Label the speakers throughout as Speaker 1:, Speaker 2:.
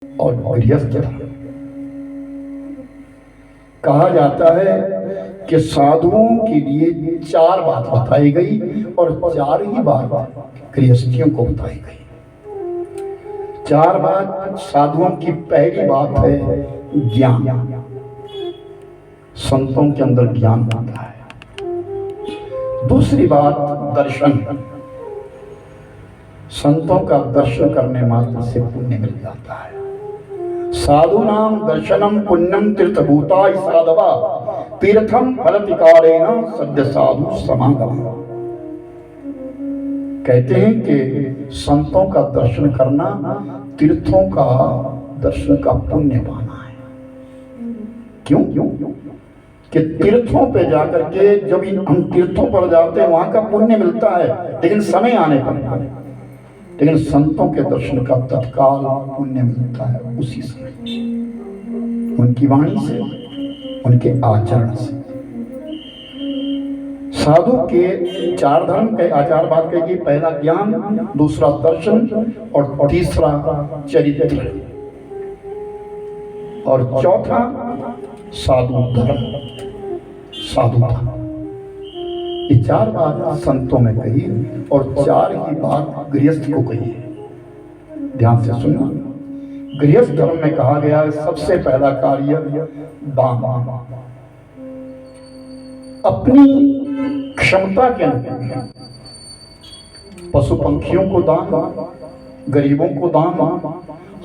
Speaker 1: और गृहस्थ धर्म। कहा जाता है कि साधुओं के लिए 4 बात बताई गई और 4 ही बात गृहस्थियों को बताई गई। 4 बात साधुओं की पहली बात है ज्ञान। संतों के अंदर ज्ञान होता है। दूसरी बात दर्शन। संतों का दर्शन करने मात्र से पुण्य मिल जाता है। साधु नाम दर्शनम पुण्यम तीर्थभूताय साधवा तीर्थम फलतिकारेण सद्य साधु समागम। कहते हैं कि संतों का दर्शन करना तीर्थों का दर्शन का पुण्य पाना है। क्यों? कि तीर्थों पे जाकर के जब हम तीर्थों पर जाते हैं वहां का पुण्य मिलता है, लेकिन समय आने पर। लेकिन संतों के दर्शन का तत्काल पुण्य मिलता है उसी समय, उनकी वाणी से, उनके आचरण से। साधु के 4 धर्म के आचार बात कहेगी। पहला ज्ञान, दूसरा दर्शन और तीसरा चरित्र और चौथा साधु धर्म। साधु धर्म, ये 4 बात संतों में कही और 4 ही बात गृहस्थ को कही है। ध्यान से सुनना। गृहस्थ धर्म में कहा गया है सबसे पहला कार्य दान। अपनी क्षमता के अनुसार पशु पंखियों को दान, गरीबों को दान,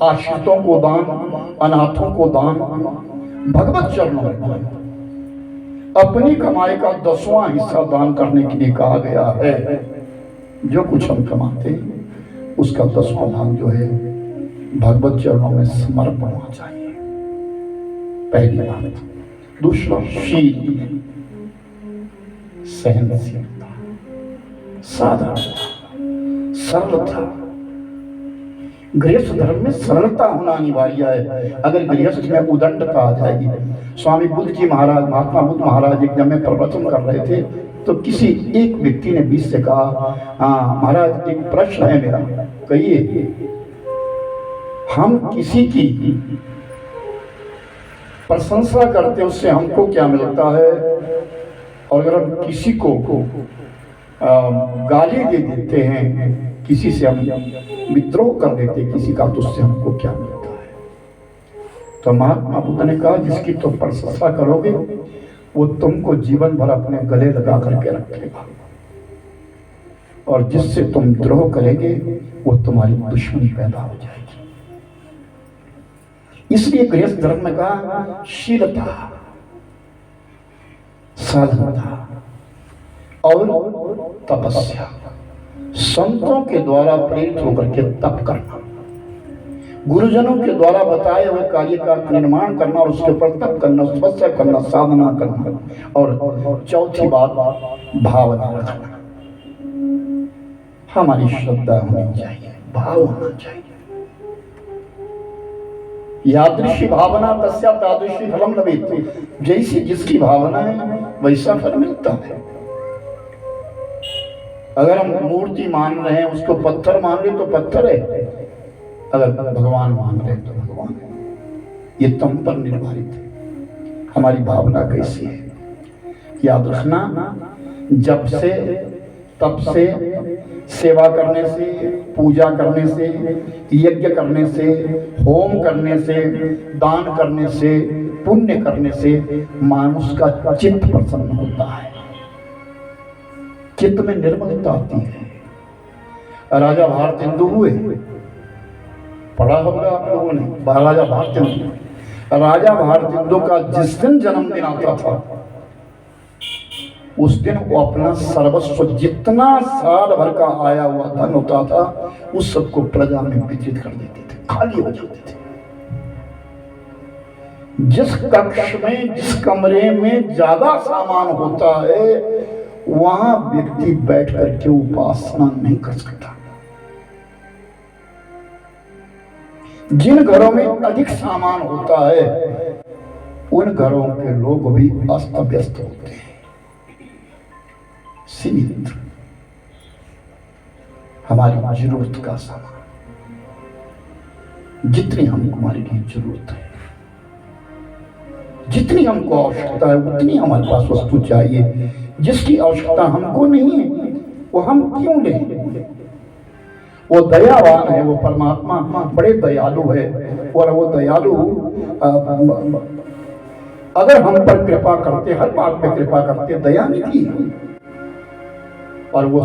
Speaker 1: आश्रितों को दान, अनाथों को दान, भगवत चरणों में दान। अपनी कमाई का 10वां हिस्सा दान करने के लिए कहा गया है। जो कुछ हम कमाते हैं उसका 10वां भाग जो है भगवत चरणों में समर्पण होना चाहिए। पहली बात। दूसरा शील, सहनशीलता, साधारणता, सरलता। गृहस्थ धर्म में सरलता होना अनिवार्य है। अगर गृहस्थ में उदंडता आ जाएगी। स्वामी बुद्ध जी महाराज, महात्मा बुद्ध महाराज एक जब में प्रवचन कर रहे थे तो किसी एक व्यक्ति ने बीच से कहा, महाराज एक प्रश्न है मेरा, कहिए। हम किसी की प्रशंसा करते उससे हमको क्या मिलता है, और अगर हम किसी को गाली दे देते हैं, किसी से हम विद्रोह कर देते हैं किसी का, तो उससे हमको क्या मिलता है। तो महात्मा बुद्ध ने कहा जिसकी तुम प्रशंसा करोगे वो तुमको जीवन भर अपने गले लगा करके रखेगा, और जिससे तुम द्रोह करेंगे वो तुम्हारी दुश्मनी पैदा हो जाएगी। इसलिए गृहस्थ धर्म में कहा शीलता, साधनता और तपस्या। संतों के द्वारा प्रेरित होकर के तप करना, गुरुजनों के द्वारा बताए हुए कार्य का निर्माण करना और उसके ऊपर तप करना, तपस्या करना, साधना करना। और चौथी बात भावना रखना। हमारी श्रद्धा होनी चाहिए, भाव होना चाहिए। यादृशी भावना तस्या तादृशी फलम लभेत। जैसी जिसकी भावना है वैसा फल मिलता है। अगर हम मूर्ति मान रहे हैं, उसको पत्थर मान रहे तो पत्थर है, अगर भगवान मान रहे तो भगवान है। ये तुम पर निर्धारित है हमारी भावना कैसी है। याद रखना, जब से, तप से, सेवा करने से, पूजा करने से, यज्ञ करने से, होम करने से, दान करने से, पुण्य करने से मानुष का चित्त प्रसन्न होता है, चित्त में निर्मलता आती है। राजा भारतेंदु हुए, पढ़ा होगा आप लोगों ने, राजा भारतेंदु। राजा भारतेंदु का जिस दिन जन्मदिन आता था उस दिन वो अपना सर्वस्व, जितना साल भर का आया हुआ धन होता था, उस सबको प्रजा में वितरित कर देते थे, खाली हो जाते थे। जिस कक्ष में, जिस कमरे में ज्यादा सामान होता है वहां व्यक्ति बैठ करके उपासना नहीं कर सकता। जिन घरों में अधिक सामान होता है उन घरों के लोग भी अस्त व्यस्त होते हैं, सीमित, हमारी जरूरत का सामान। जितनी हमको हमारे लिए जरूरत है, जितनी हमको आवश्यकता है उतनी हमारे पास वस्तु चाहिए। जिसकी आवश्यकता हमको नहीं है वो हम क्यों लें? वो दयावान है, वो परमात्मा बड़े दयालु है। और वो दयालु अगर हम पर कृपा करते, हर बात पे कृपा करते, दया नहीं थी और वो